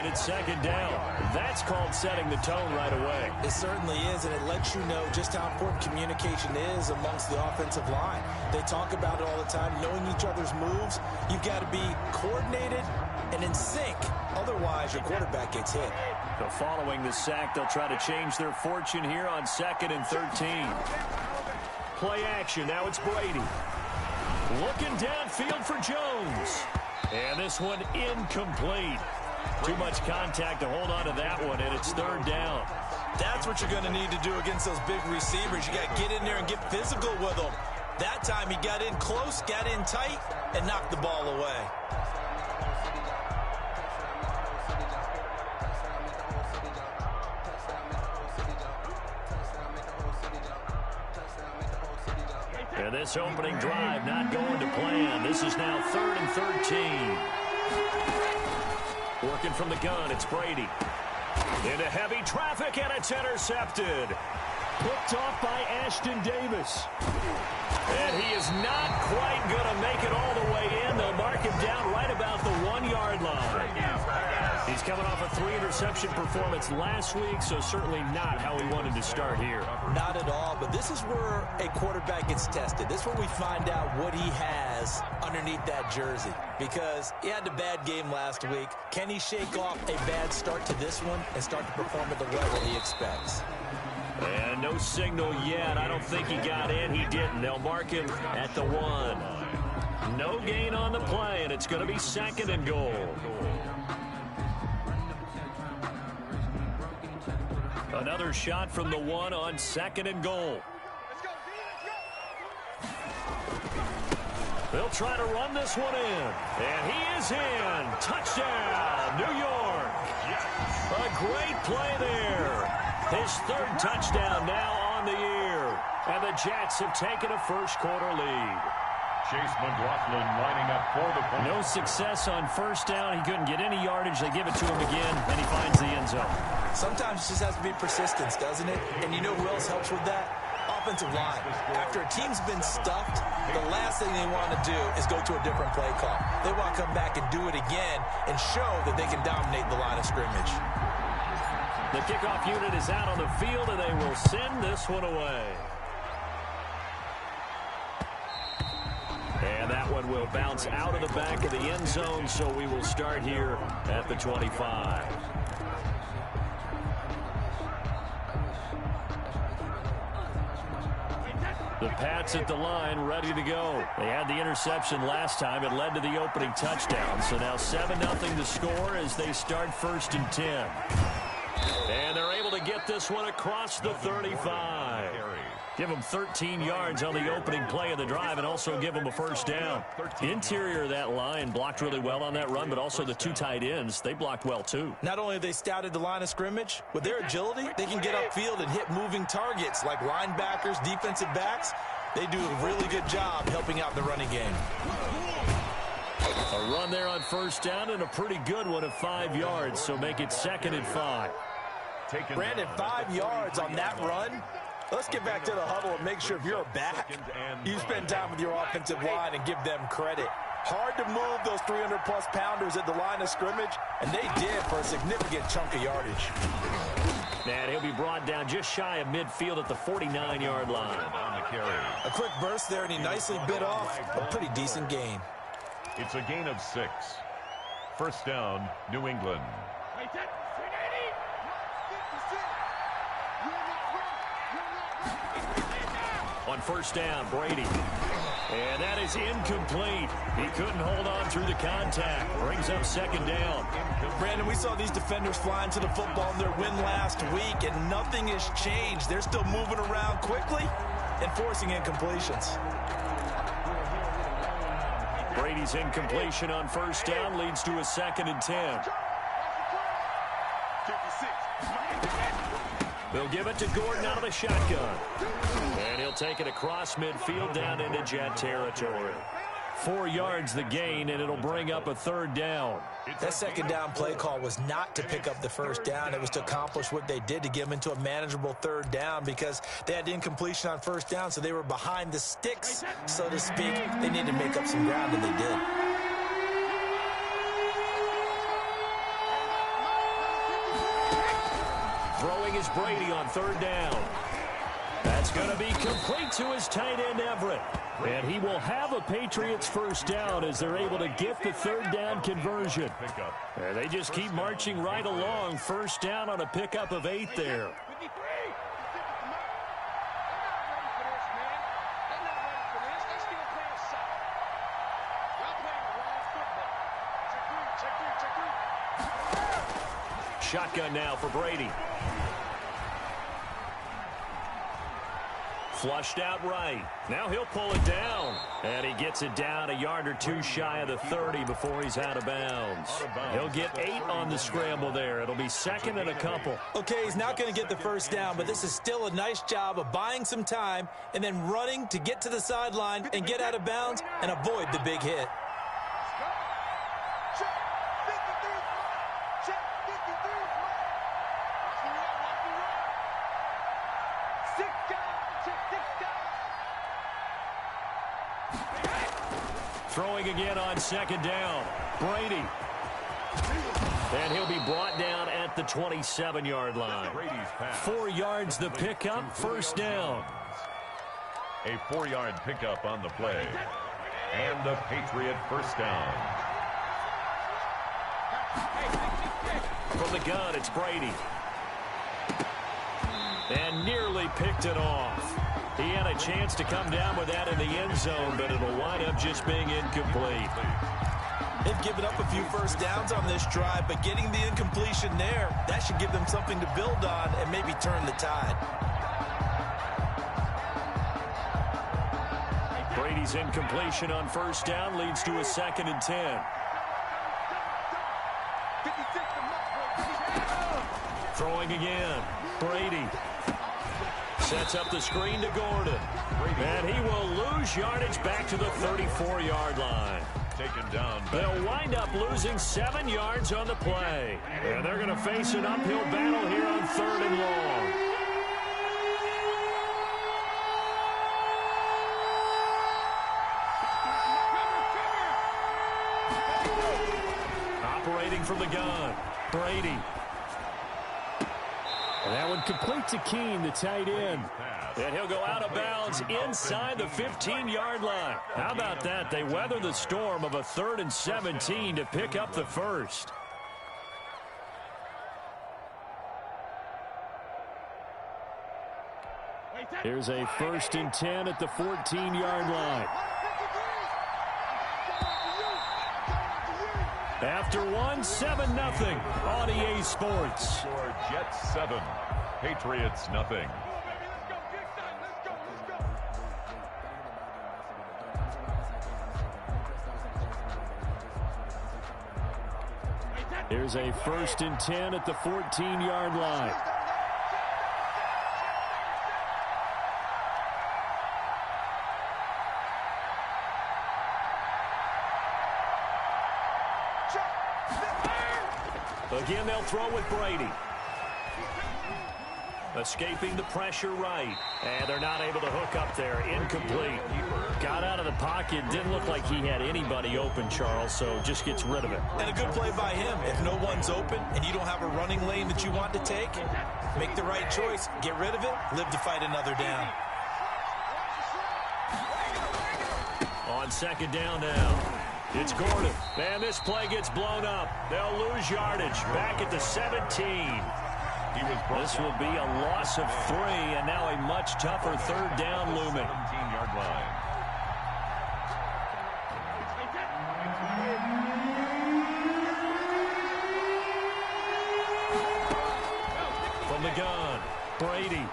and it's second down. That's called setting the tone right away. It certainly is, and it lets you know just how important communication is amongst the offensive line. They talk about it all the time, knowing each other's moves. You've got to be coordinated and in sync. Otherwise, your quarterback gets hit. So following the sack, they'll try to change their fortune here on 2nd and 13. Play action. Now it's Brady. Looking downfield for Jones. And this one incomplete. Too much contact to hold on to that one, and it's 3rd down. That's what you're going to need to do against those big receivers. You got to get in there and get physical with them. That time he got in close, got in tight, and knocked the ball away. And this opening drive not going to plan. This is now 3rd and 13. Working from the gun, it's Brady. Into heavy traffic, and it's intercepted. Picked off by Ashton Davis. And he is not quite going to make it all the way in. They'll mark him down right about the 1-yard line. He's coming off a 3-interception performance last week, so certainly not how he wanted to start here. Not at all, but this is where a quarterback gets tested. This is where we find out what he has underneath that jersey, because he had a bad game last week. Can he shake off a bad start to this one and start to perform at the level he expects? And no signal yet. I don't think he got in. He didn't. They'll mark him at the 1. No gain on the play, and it's going to be 2nd and goal. Another shot from the 1 on 2nd and goal. They'll try to run this one in. And he is in. Touchdown, New York. A great play there. His 3rd touchdown now on the year. And the Jets have taken a first-quarter lead. Chase McLaughlin lining up for the point. No success on 1st down. He couldn't get any yardage. They give it to him again, and he finds the end zone. Sometimes it just has to be persistence, doesn't it? And you know who else helps with that? Offensive line. After a team's been stuffed, the last thing they want to do is go to a different play call. They want to come back and do it again and show that they can dominate the line of scrimmage. The kickoff unit is out on the field, and they will send this one away. And that one will bounce out of the back of the end zone, so we will start here at the 25. The Pats at the line, ready to go. They had the interception last time. It led to the opening touchdown. So now 7-0 to score as they start 1st and 10. And they're able to get this one across the 35. Give them 13 yards on the opening play of the drive and also give them a 1st down. The interior of that line blocked really well on that run, but also the 2 tight ends, they blocked well too. Not only have they scouted the line of scrimmage, with their agility, they can get upfield and hit moving targets like linebackers, defensive backs. They do a really good job helping out the running game. A run there on 1st down and a pretty good one of 5 yards, so make it 2nd and 5. Brandon, 5 yards on that run. Let's get back to the huddle and make sure if you're a back, you spend time with your offensive line and give them credit. Hard to move those 300-plus pounders at the line of scrimmage, and they did for a significant chunk of yardage. And he'll be brought down just shy of midfield at the 49-yard line. A quick burst there, and he nicely bit off a pretty decent gain. It's a gain of 6. 1st down, New England. On 1st down, Brady. And that is incomplete. He couldn't hold on through the contact. Brings up 2nd down. Brandon, we saw these defenders flying to the football in their win last week, and nothing has changed. They're still moving around quickly and forcing incompletions. Brady's incompletion on 1st down leads to a 2nd and 10. They'll give it to Gordon out of the shotgun. And he'll take it across midfield down into Jet territory. 4 yards the gain, and it'll bring up a 3rd down. That 2nd down play call was not to pick up the 1st down. It was to accomplish what they did, to get them into a manageable 3rd down, because they had incompletion on 1st down, so they were behind the sticks, so to speak. They needed to make up some ground, and they did. goes Brady on third down. That's going to be complete to his tight end, Everett. And he will have a Patriots first down as they're able to get the third down conversion. And they just keep marching right along. First down on a pickup of 8 there. Shotgun now for Brady. Flushed out right. Now he'll pull it down. And he gets it down a yard or two shy of the 30 before he's out of bounds. He'll get 8 on the scramble there. It'll be second and a couple. Okay, he's not going to get the first down, but this is still a nice job of buying some time and then running to get to the sideline and get out of bounds and avoid the big hit. Throwing again on second down. Brady. And he'll be brought down at the 27-yard line. 4 yards the pickup, first down. A 4-yard pickup on the play. And the Patriot first down. From the gun, it's Brady. And nearly picked it off. He had a chance to come down with that in the end zone, but it'll wind up just being incomplete. They've given up a few first downs on this drive, but getting the incompletion there, that should give them something to build on and maybe turn the tide. Brady's incompletion on first down leads to a 2nd and 10. Throwing again. Brady. Sets up the screen to Gordon. And he will lose yardage back to the 34-yard line. Taken down. They'll wind up losing 7 yards on the play. And they're going to face an uphill battle here on 3rd and long. Operating from the gun. Brady. And that one complete to Keene, the tight end. And he'll go out of bounds inside the 15-yard line. How about that? They weather the storm of a 3rd and 17 to pick up the first. Here's a 1st and 10 at the 14-yard line. After 7-0 on EA Sports. Score Jets 7, Patriots nothing. Here's a 1st and 10 at the 14-yard line. Again, they'll throw with Brady. Escaping the pressure right. And they're not able to hook up there. Incomplete. Got out of the pocket. Didn't look like he had anybody open, Charles, so just gets rid of it. And a good play by him. If no one's open and you don't have a running lane that you want to take, make the right choice. Get rid of it. Live to fight another down. On 2nd down now. It's Gordon. And this play gets blown up. They'll lose yardage. Back at the 17. This will be a loss of 3, and now a much tougher 3rd down looming. 17-yard line. From the gun, Brady.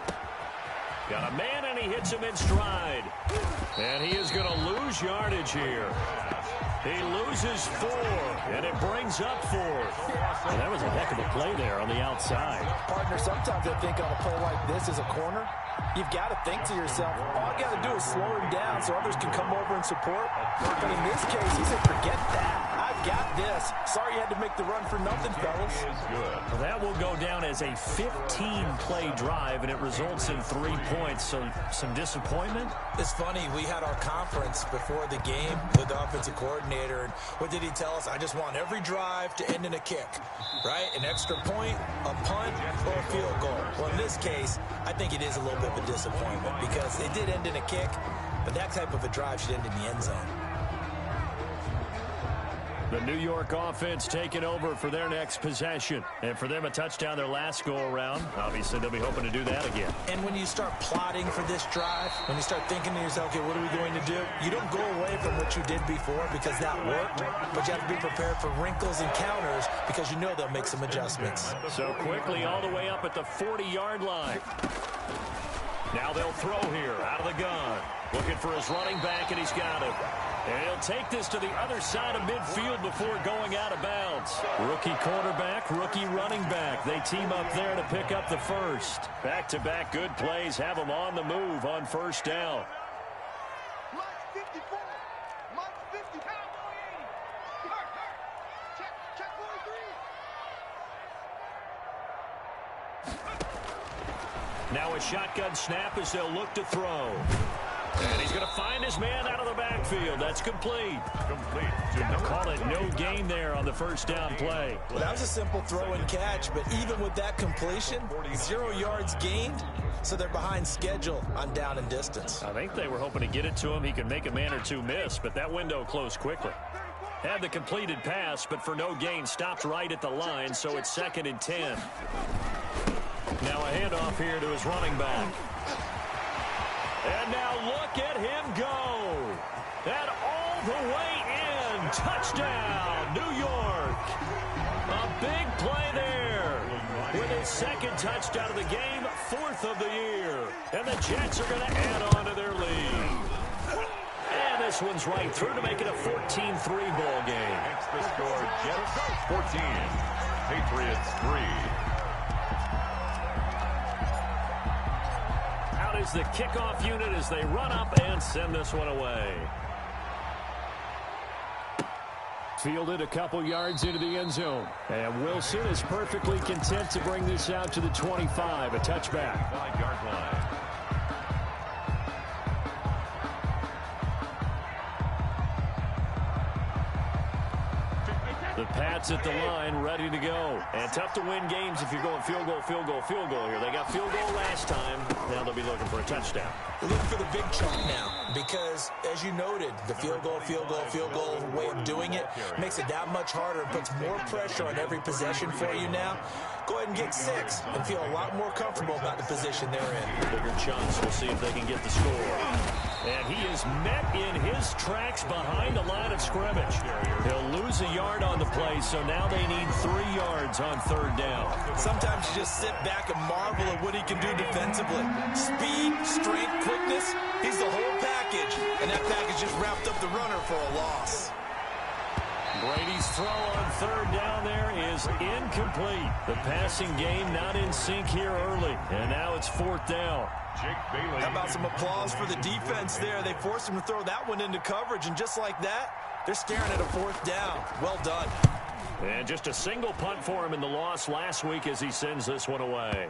Got a man, and he hits him in stride. And he is going to lose yardage here. He loses 4, and it brings up 4. Well, that was a heck of a play there on the outside. Partner, sometimes I think on a play like this as a corner, you've got to think to yourself, all I got to do is slow him down so others can come over and support. But in this case, he said, forget that. I've got this. Sorry you had to make the run for nothing, fellas. Is good. That will go down as a 15-play drive, and it results in 3 points. So some disappointment? It's funny. We had our conference before the game with the offensive coordinator. And what did he tell us? I just want every drive to end in a kick, right? An extra point, a punt, or a field goal. Well, in this case, I think it is a little bit of a disappointment because it did end in a kick, but that type of a drive should end in the end zone. The New York offense taking over for their next possession. And for them, a touchdown their last go-around. Obviously, they'll be hoping to do that again. And when you start plotting for this drive, when you start thinking to yourself, okay, what are we going to do? You don't go away from what you did before because that worked, but you have to be prepared for wrinkles and counters because you know they'll make some adjustments. So quickly all the way up at the 40-yard line. Now they'll throw here out of the gun. Looking for his running back, and he's got it. And he'll take this to the other side of midfield before going out of bounds. Rookie quarterback, rookie running back. They team up there to pick up the first. Back-to-back good plays have them on the move on first down. Now a shotgun snap as they'll look to throw. And he's going to find his man out of the backfield. That's complete. Call it no gain there on the first down play. Well, that was a simple throw and catch, but even with that completion, 0 yards gained, so they're behind schedule on down and distance. I think they were hoping to get it to him. He could make a man or two miss, but that window closed quickly. Had the completed pass, but for no gain, stopped right at the line, so it's 2nd and 10. Now a handoff here to his running back. And now look at him go. And all the way in. Touchdown, New York. A big play there. With his 2nd touchdown of the game, 4th of the year. And the Jets are going to add on to their lead. And this one's right through to make it a 14-3 ball game. It's the score, Jets 14, Patriots 3. Is the kickoff unit as they run up and send this one away. Fielded a couple yards into the end zone. And Wilson is perfectly content to bring this out to the 25, a touchback. 5-yard line. The Pats at the line, ready to go. And tough to win games if you're going field goal, field goal, field goal here. They got field goal last time. Now they'll be looking for a touchdown. Look for the big chunk now because, as you noted, the field goal way of doing it makes it that much harder and puts more pressure on every possession for you now. Go ahead and get 6 and feel a lot more comfortable about the position they're in. Bigger chunks. We'll see if they can get the score. And he is met in his tracks behind the line of scrimmage. He'll lose a yard on the play, so now they need 3 yards on 3rd down. Sometimes you just sit back and marvel at what he can do defensively. Speed, strength, quickness, he's the whole package. And that package just wrapped up the runner for a loss. Brady's throw on 3rd down there is incomplete. The passing game not in sync here early. And now it's 4th down. How about some applause for the defense there? They forced him to throw that one into coverage, and just like that, they're staring at a 4th down. Well done. And just a single punt for him in the loss last week as he sends this one away.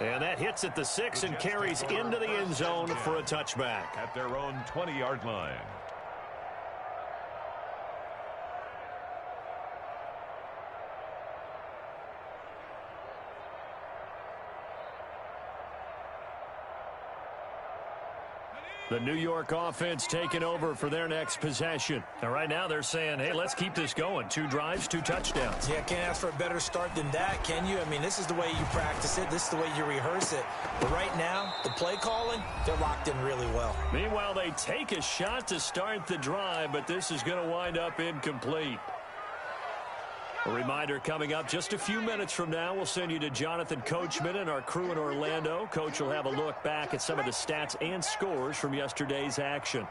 And that hits at the 6 and carries into the end zone for a touchback. At their own 20-yard line. The New York offense taking over for their next possession. And right now they're saying, hey, let's keep this going. 2 drives, 2 touchdowns. Yeah, can't ask for a better start than that, can you? I mean, this is the way you practice it. This is the way you rehearse it. But right now, the play calling, they're locked in really well. Meanwhile, they take a shot to start the drive, but this is going to wind up incomplete. A reminder coming up just a few minutes from now, we'll send you to Jonathan Coachman and our crew in Orlando. Coach will have a look back at some of the stats and scores from yesterday's action.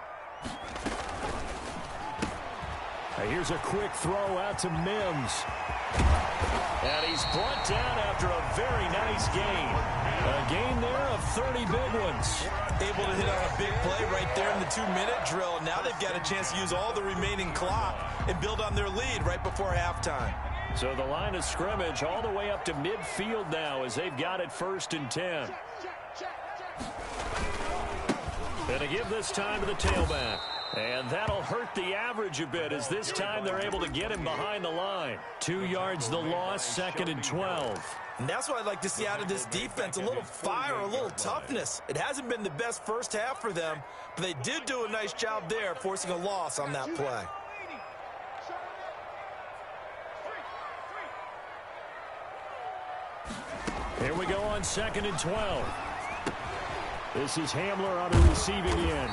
Here's a quick throw out to Mims. And he's brought down after a very nice gain. A gain there of 30 big ones. Able to hit on a big play right there in the 2-minute drill. And now they've got a chance to use all the remaining clock and build on their lead right before halftime. So the line of scrimmage all the way up to midfield now as they've got it 1st and 10. Going to give this time to the tailback. And that'll hurt the average a bit as this time they're able to get him behind the line. 2 yards the loss, 2nd and 12. And that's what I'd like to see out of this defense, a little fire, a little toughness. It hasn't been the best first half for them, but they did do a nice job there, forcing a loss on that play. Here we go on 2nd and 12. This is Hamler on the receiving end.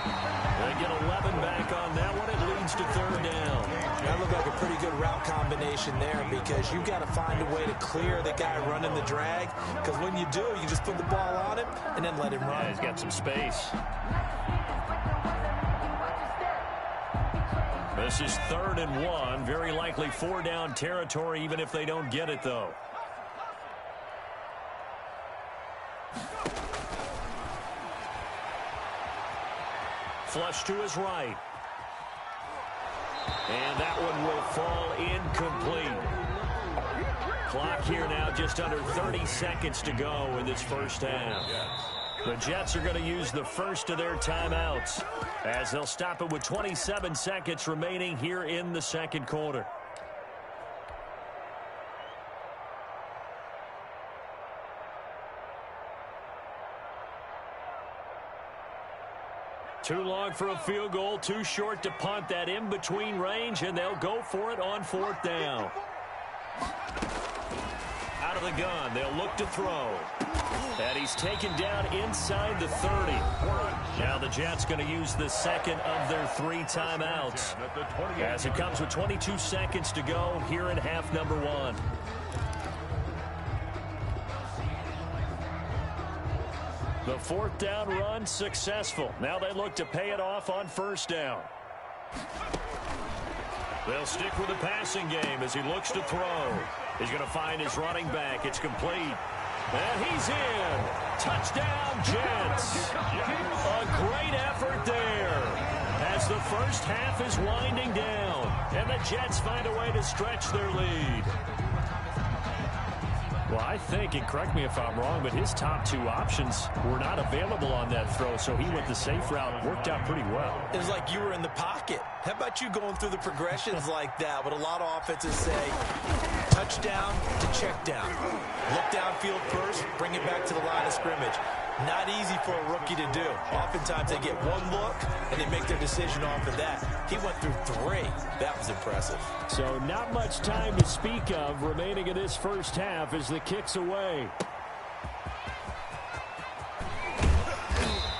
They get 11 back on that one. It leads to 3rd down. That looked like a pretty good route combination there because you've got to find a way to clear the guy running the drag. Because when you do, you just put the ball on him and then let him run. Yeah, he's got some space. This is 3rd and 1. Very likely 4-down territory even if they don't get it, though. Flush to his right. And that one will fall incomplete. Clock here now just under 30 seconds to go in this first half. The Jets are going to use the first of their timeouts as they'll stop it with 27 seconds remaining here in the second quarter. Too long for a field goal, too short to punt. That in-between range, and they'll go for it on 4th down. Out of the gun, they'll look to throw. And he's taken down inside the 30. Now the Jets going to use the second of their 3 timeouts as it comes with 22 seconds to go here in half number 1. The 4th down run successful. Now they look to pay it off on 1st down. They'll stick with the passing game as he looks to throw. He's going to find his running back. It's complete. And he's in. Touchdown, Jets. A great effort there as the first half is winding down. And the Jets find a way to stretch their lead. Well, I think, and correct me if I'm wrong, but his top 2 options were not available on that throw, so he went the safe route. Worked out pretty well. It was like you were in the pocket. How about you going through the progressions like that? What a lot of offenses say, touchdown to check down. Look downfield first, bring it back to the line of scrimmage. Not easy for a rookie to do. Oftentimes they get one look and they make their decision off of that. He went through 3. That was impressive. So not much time to speak of remaining in this first half as the kick's away.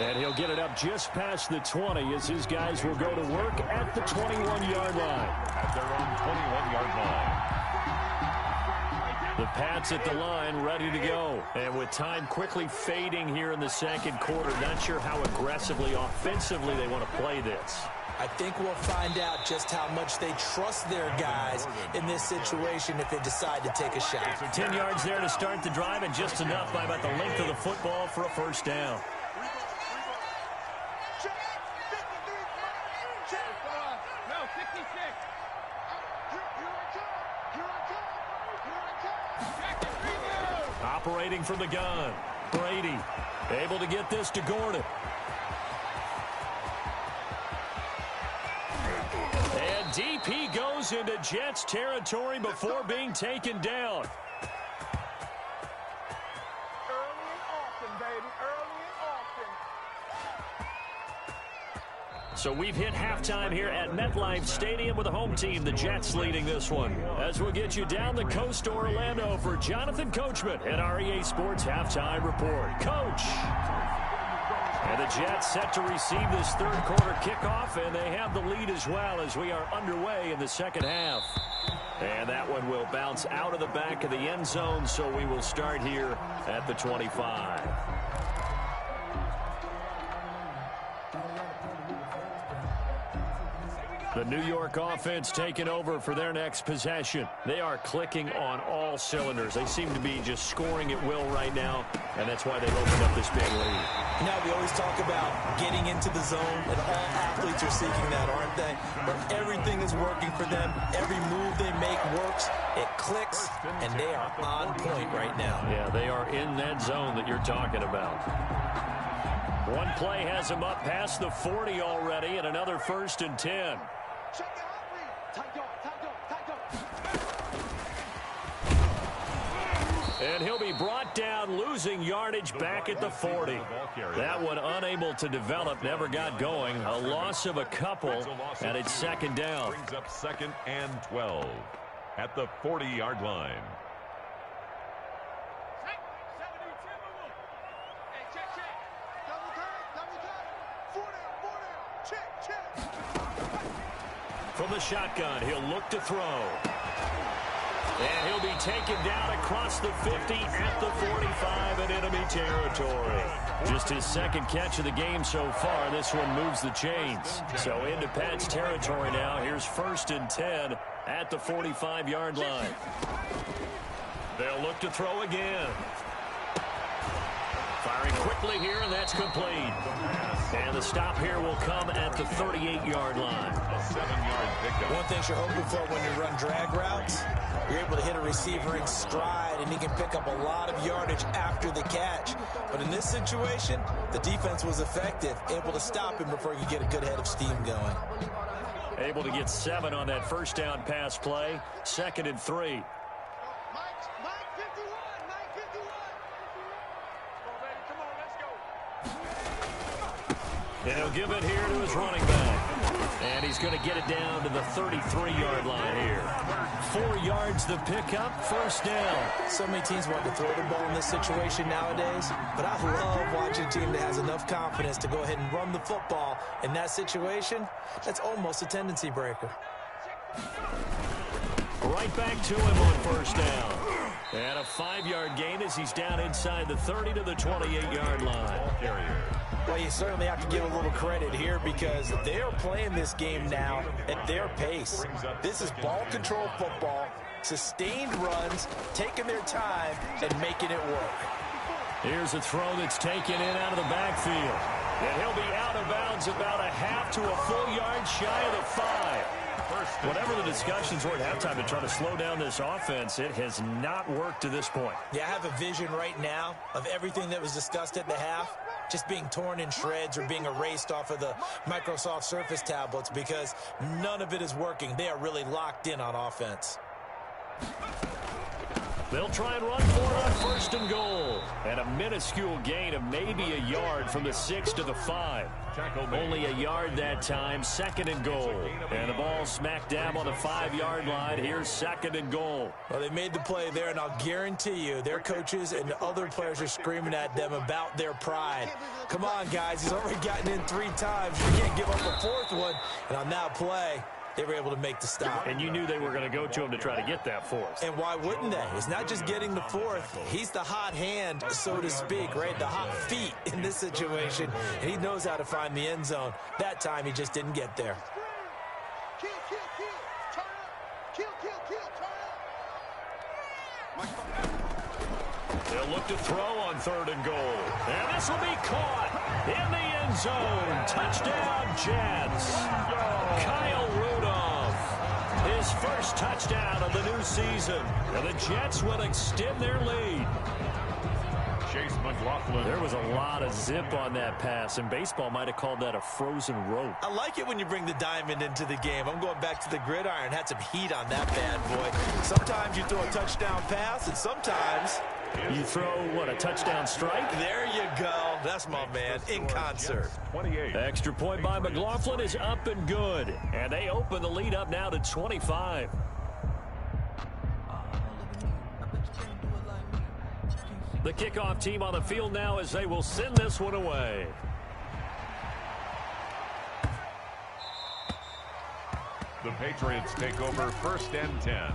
And he'll get it up just past the 20 as his guys will go to work at the 21-yard line. At their own 21-yard line. The Pats at the line, ready to go. And with time quickly fading here in the second quarter, not sure how aggressively, offensively they want to play this. I think we'll find out just how much they trust their guys in this situation if they decide to take a shot. 10 yards there to start the drive, and just enough by about the length of the football for a 1st down. Operating from the gun, Brady able to get this to Gordon. And deep he goes into Jets territory before being taken down. Early and often, baby. Early and often. So we've hit halftime here at MetLife Stadium with the home team, the Jets, leading this one. As we'll get you down the coast to Orlando for Jonathan Coachman at our EA Sports Halftime Report. Coach! And the Jets set to receive this third quarter kickoff, and they have the lead as well as we are underway in the second half. And that one will bounce out of the back of the end zone, so we will start here at the 25. The New York offense taking over for their next possession. They are clicking on all cylinders. They seem to be just scoring at will right now, and that's why they've opened up this big lead. Now, we always talk about getting into the zone, and all athletes are seeking that, aren't they? But everything is working for them. Every move they make works. It clicks, and they are on point right now. Yeah, they are in that zone that you're talking about. One play has them up past the 40 already, and another 1st and 10. And he'll be brought down, losing yardage back at the 40. That one unable to develop, never got going. A loss of a couple, and it's 2nd down. Brings up 2nd and 12 at the 40-yard line. From the shotgun, he'll look to throw. And he'll be taken down across the 50 at the 45 in enemy territory. Just his 2nd catch of the game so far. This one moves the chains. So into Pat's territory now. Here's 1st and 10 at the 45-yard line. They'll look to throw again. Firing quickly here, and that's complete. And the stop here will come at the 38-yard line. A 7-yard pickup. One thing you're hoping for when you run drag routes, you're able to hit a receiver in stride, and he can pick up a lot of yardage after the catch. But in this situation, the defense was effective, able to stop him before he could get a good head of steam going. Able to get 7 on that 1st down pass play. 2nd and 3. And he'll give it here to his running back. And he's going to get it down to the 33-yard line here. 4 yards the pickup, 1st down. So many teams want to throw the ball in this situation nowadays, but I love watching a team that has enough confidence to go ahead and run the football. In that situation, that's almost a tendency breaker. Right back to him on 1st down. And a 5-yard gain as he's down inside the 30 to the 28-yard line. Well, you certainly have to give a little credit here because they are playing this game now at their pace. This is ball control football, sustained runs, taking their time, and making it work. Here's a throw that's taken in out of the backfield. And he'll be out of bounds about a half to a full yard shy of the 5. Whatever the discussions were at halftime to try to slow down this offense, it has not worked to this point. Yeah, I have a vision right now of everything that was discussed at the half just being torn in shreds or being erased off of the Microsoft Surface tablets because none of it is working. They are really locked in on offense. They'll try and run for it on 1st and goal. And a minuscule gain of maybe a yard from the 6 to the 5. Only a yard that time, 2nd and goal. And the ball smack dab on the 5-yard line. Here's 2nd and goal. Well, they made the play there, and I'll guarantee you their coaches and the other players are screaming at them about their pride. Come on, guys. He's already gotten in 3 times. You can't give up a 4th one. And on that play, they were able to make the stop. And you knew they were going to go to him to try to get that 4th. And why wouldn't they? It's not just getting the 4th. He's the hot hand, so to speak, right? The hot feet in this situation. And he knows how to find the end zone. That time, he just didn't get there. Kill, kill, kill. Turn up. Kill, kill, kill. Turn up. They'll look to throw on 3rd and goal. And this will be caught in the end zone. Touchdown, Jets. Kyle Rudolph, his 1st touchdown of the new season. And the Jets will extend their lead. Chase McLaughlin. There was a lot of zip on that pass, and baseball might have called that a frozen rope. I like it when you bring the diamond into the game. I'm going back to the gridiron. Had some heat on that bad boy. Sometimes you throw a touchdown pass, and sometimes you throw, what, a touchdown strike? There you go. That's my man, in concert. 28. Extra point by McLaughlin is up and good. And they open the lead up now to 25. The kickoff team on the field now as they will send this one away. The Patriots take over 1st and 10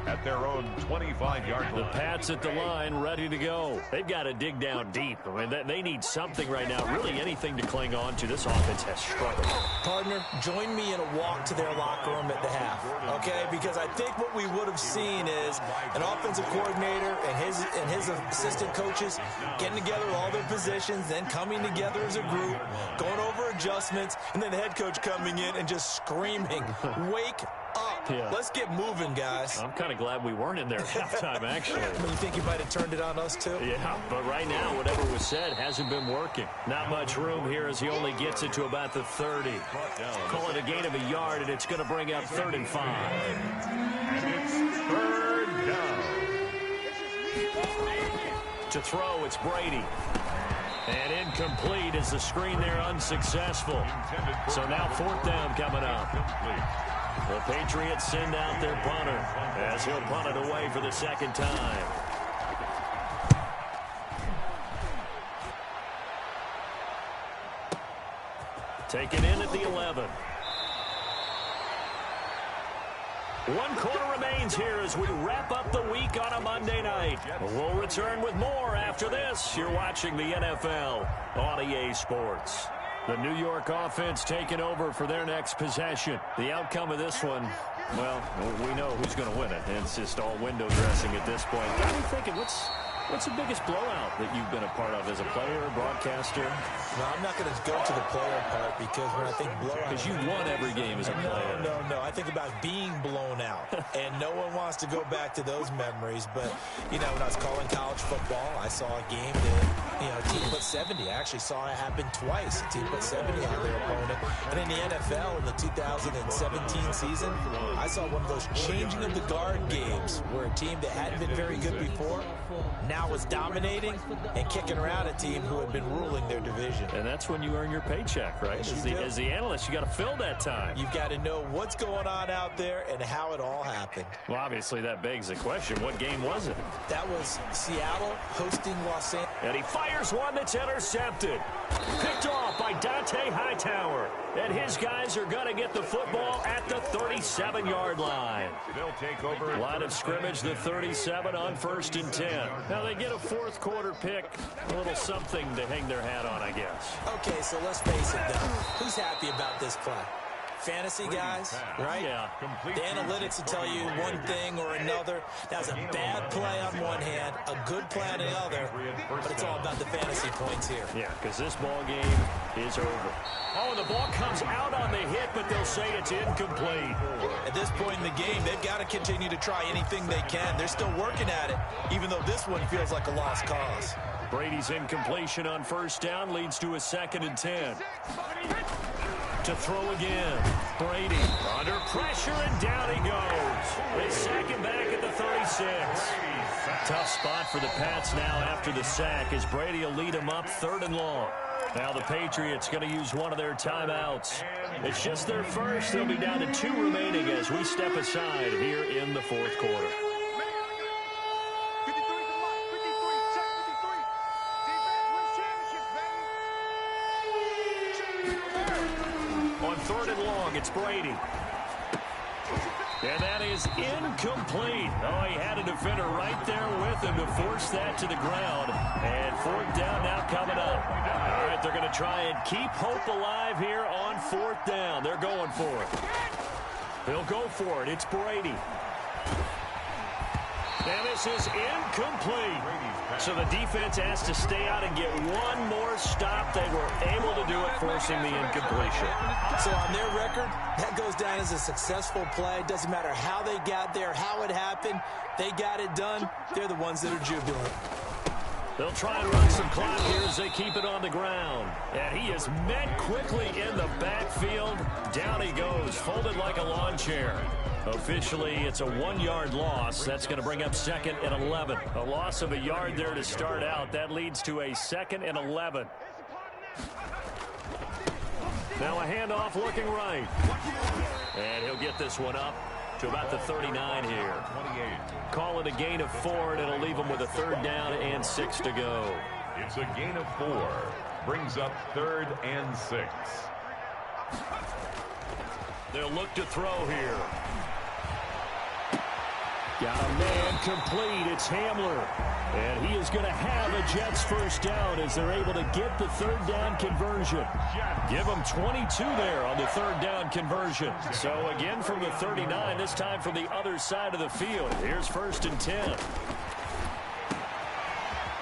at their own 25-yard line. The Pats at the line, ready to go. They've got to dig down deep. I mean, they need something right now, really anything to cling on to. This offense has struggled. Partner, join me in a walk to their locker room at the half, okay? Because I think what we would have seen is an offensive coordinator and his assistant coaches getting together all their positions, then coming together as a group, going over adjustments, and then the head coach coming in and just screaming, "Wake up. Yeah. Let's get moving, guys." I'm kind of glad we weren't in there at halftime, actually. You think you might have turned it on us, too? Yeah, but right now, whatever was said hasn't been working. Not much room here as he only gets it to about the 30. Call it a gain of a yard, and it's going to bring up 3rd and 5. And it's 3rd down. To throw, it's Brady. And incomplete as the screen there unsuccessful. So now 4th down coming up. The Patriots send out their punter as he'll punt it away for the 2nd time. Taken in at the 11. 1 quarter remains here as we wrap up the week on a Monday night. We'll return with more after this. You're watching the NFL on EA Sports. The New York offense taking over for their next possession. The outcome of this one, well, we know who's going to win it. It's just all window dressing at this point. Got me thinking, what's the biggest blowout that you've been a part of as a player, broadcaster? No, I'm not going to go to the player part because when I think blowout... Because you won every game as a player. No. I think about being blown out. And no one wants to go back to those memories. But, when I was calling college football, I saw a game that, a team put 70. I actually saw it happen twice. A team put 70 on their opponent. And in the NFL, in the 2017 season, I saw one of those changing of the guard games where a team that hadn't been very good before now was dominating and kicking around a team who had been ruling their division. And that's when you earn your paycheck, right? As the analyst, you got to fill that time. You've got to know what's going on out there and how it all happened. Well, obviously, that begs the question, what game was it? That was Seattle hosting Los Angeles. And he fires one that's intercepted. Picked off by Dante Hightower. And his guys are going to get the football at the 37-yard line. They'll take over. Line of scrimmage, the 37 on 1st and 10. Now they get a 4th quarter pick. A little something to hang their hat on, I guess. Okay, so let's face it, then. Who's happy about this play? Fantasy guys, right? Yeah. The analytics will tell you one thing or another. That was a bad play on one hand, a good play on the other, but it's all about the fantasy points here. Yeah, because this ball game is over. Oh, the ball comes out on the hit, but they'll say it's incomplete. At this point in the game, they've got to continue to try anything they can. They're still working at it, even though this one feels like a lost cause. Brady's incompletion on 1st down leads to a 2nd and 10. To throw again. Brady under pressure, and down he goes. They sack him back at the 36. Tough spot for the Pats now after the sack as Brady will lead him up 3rd and long. Now the Patriots going to use one of their timeouts. It's just their first. They'll be down to 2 remaining as we step aside here in the 4th quarter. On 3rd and long, it's Brady. And that is incomplete. Oh, he had a defender right there with him to force that to the ground. And 4th down now coming up. All right, they're going to try and keep hope alive here on 4th down. They're going for it. They'll go for it. It's Brady. And this is incomplete. So the defense has to stay out and get one more stop. They were able to do it, forcing the incompletion. So on their record, that goes down as a successful play. Doesn't matter how they got there, how it happened. They got it done. They're the ones that are jubilant. They'll try and run some clock here as they keep it on the ground. And he is met quickly in the backfield. Down he goes, folded like a lawn chair. Officially, it's a 1-yard loss. That's going to bring up 2nd and 11. A loss of a yard there to start out. That leads to a 2nd and 11. Now a handoff looking right. And he'll get this one up to about the 39 here. 28. Call it a gain of 4, and it'll leave them with a 3rd down and 6 to go. It's a gain of 4. Brings up 3rd and 6. They'll look to throw here. Got a man complete. It's Hamler. And he is going to have a Jets first down as they're able to get the third down conversion. Give them 22 there on the third down conversion. So again from the 39, this time from the other side of the field. Here's 1st and 10.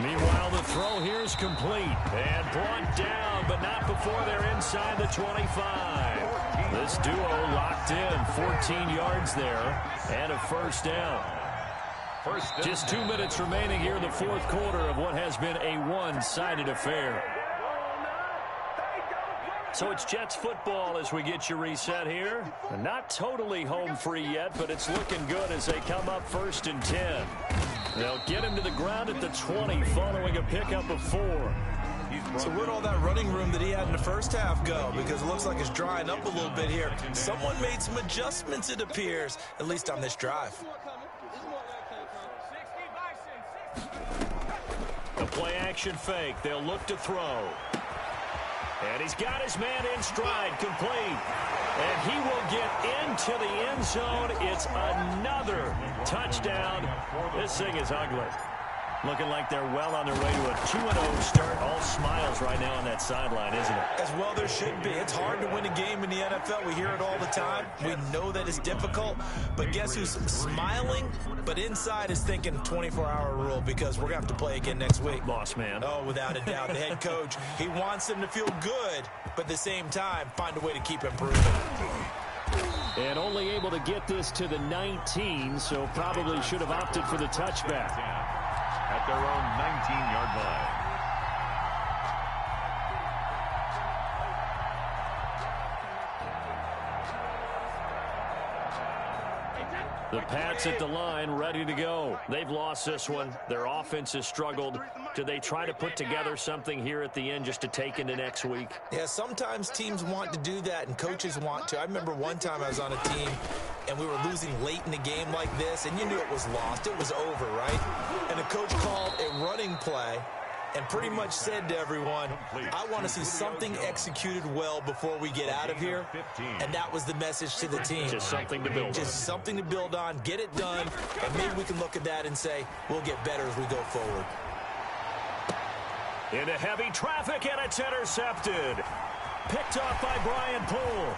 Meanwhile, the throw here is complete. And brought down, but not before they're inside the 25. This duo locked in, 14 yards there, and a first down. Just 2 minutes remaining here in the fourth quarter of what has been a one-sided affair. So it's Jets football as we get you reset here. Not totally home free yet, but it's looking good as they come up 1st and 10. They'll get him to the ground at the 20 following a pickup of 4. So where'd all that running room that he had in the first half go? Because it looks like it's drying up a little bit here. Someone made some adjustments, it appears, at least on this drive. The play-action fake. They'll look to throw. And he's got his man in stride, complete. And he will get into the end zone. It's another touchdown. This thing is ugly. Looking like they're well on their way to a 2-0 start. All smiles right now on that sideline, isn't it? As well there should be. It's hard to win a game in the NFL. We hear it all the time. We know that it's difficult. But guess who's smiling? But inside is thinking 24-hour rule because we're going to have to play again next week. Boss man. Oh, without a doubt. The head coach, he wants them to feel good, but at the same time, find a way to keep improving. And only able to get this to the 19, so probably should have opted for the touchback. At their own 19-yard line. The Pats at the line, ready to go. They've lost this one. Their offense has struggled. Do they try to put together something here at the end just to take into next week? Yeah, sometimes teams want to do that and coaches want to. I remember one time I was on a team and we were losing late in the game like this, and you knew it was lost. It was over, right? And the coach called a running play and pretty much said to everyone, I want to see something executed well before we get out of here. And that was the message to the team. Just something to build on. Just something to build on, get it done, and maybe we can look at that and say, we'll get better as we go forward. Into heavy traffic, and it's intercepted. Picked off by Brian Poole.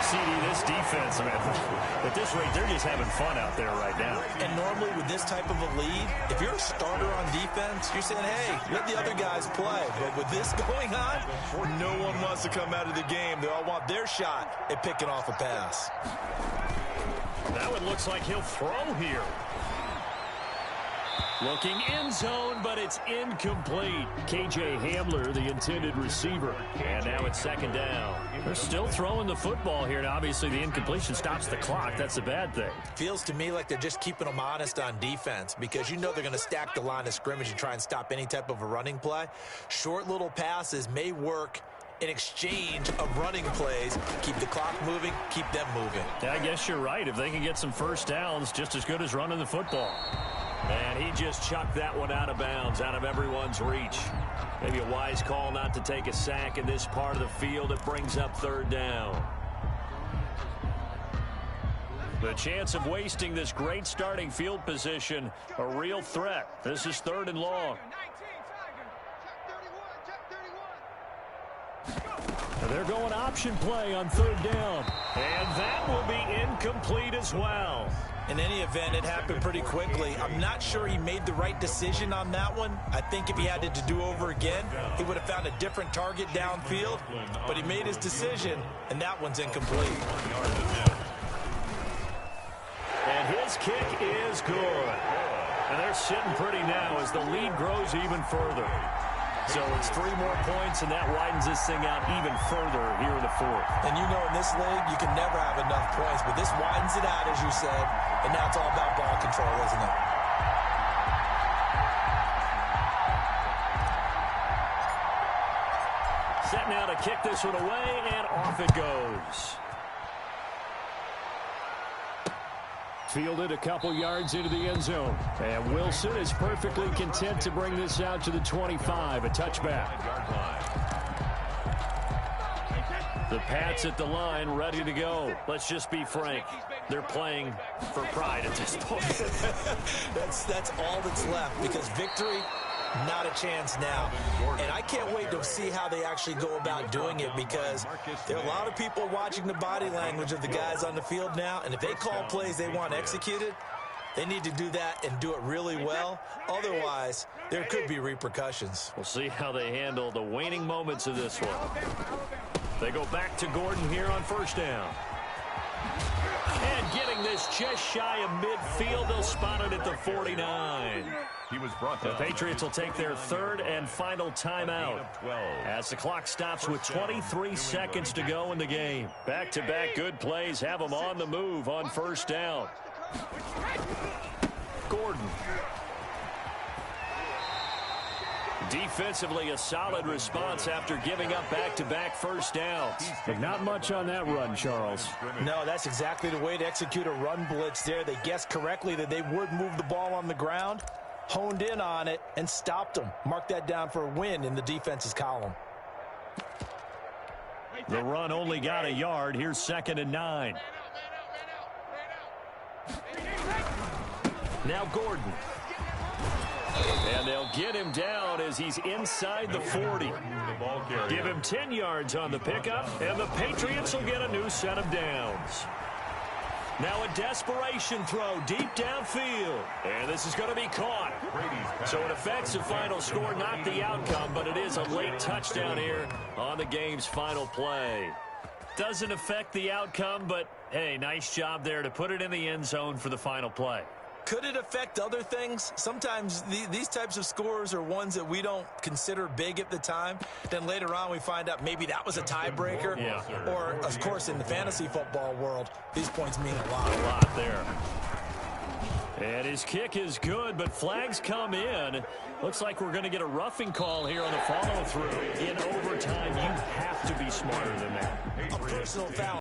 CD, this defense, man, at this rate, they're just having fun out there right now. And normally with this type of a lead, if you're a starter on defense, you're saying, hey, let the other guys play. But with this going on, no one wants to come out of the game. They all want their shot at picking off a pass. That one looks like he'll throw here. Looking end zone, but it's incomplete. KJ Hamler, the intended receiver. And now it's 2nd down. They're still throwing the football here, and obviously the incompletion stops the clock. That's a bad thing. Feels to me like they're just keeping them honest on defense because you know they're going to stack the line of scrimmage and try and stop any type of a running play. Short little passes may work in exchange of running plays. Keep the clock moving, keep them moving. Yeah, I guess you're right. If they can get some first downs, just as good as running the football. And he just chucked that one out of bounds, out of everyone's reach. Maybe a wise call not to take a sack in this part of the field. It brings up 3rd down. The chance of wasting this great starting field position, a real threat. This is 3rd and long. They're going option play on 3rd down. And that will be incomplete as well. In any event, it happened pretty quickly. I'm not sure he made the right decision on that one. I think if he had it to do over again, he would have found a different target downfield. But he made his decision, and that one's incomplete. And his kick is good. And they're sitting pretty now as the lead grows even further. So it's 3 more points, and that widens this thing out even further here in the 4th. And you know in this league, you can never have enough points, but this widens it out, as you said, and now it's all about ball control, isn't it? Set now to kick this one away, and off it goes. Fielded a couple yards into the end zone. And Wilson is perfectly content to bring this out to the 25, a touchback. The Pats at the line, ready to go. Let's just be frank. They're playing for pride at this point. That's all that's left, because victory, not a chance now. And I can't wait to see how they actually go about doing it, because there are a lot of people watching the body language of the guys on the field now, and if they call plays they want executed, they need to do that and do it really well. Otherwise, there could be repercussions. We'll see how they handle the waning moments of this one. They go back to Gordon here on first down. And getting this just shy of midfield, they'll spot it at the 49. He was brought down. The Patriots will take their third and final timeout as the clock stops with 23 seconds to go in the game. Back-to-back good plays have them on the move on first down. Gordon. Defensively, a solid response after giving up back-to-back first downs. But not much on that run, Charles. No, that's exactly the way to execute a run blitz there. They guessed correctly that they would move the ball on the ground, honed in on it, and stopped them. Mark that down for a win in the defense's column. The run only got a yard. Here's 2nd and 9. Now Gordon. And they'll get him down as he's inside the 40. Give him 10 yards on the pickup, and the Patriots will get a new set of downs. Now a desperation throw deep downfield. And this is going to be caught. So it affects the final score, not the outcome, but it is a late touchdown here on the game's final play. Doesn't affect the outcome, but, hey, nice job there to put it in the end zone for the final play. Could it affect other things? Sometimes these types of scores are ones that we don't consider big at the time. Then later on we find out maybe that was a tiebreaker. Yeah. Or, of course, in the fantasy football world, these points mean a lot. A lot there. And his kick is good, but flags come in. Looks like we're going to get a roughing call here on the follow-through. In overtime, you have to be smarter than that. A personal foul.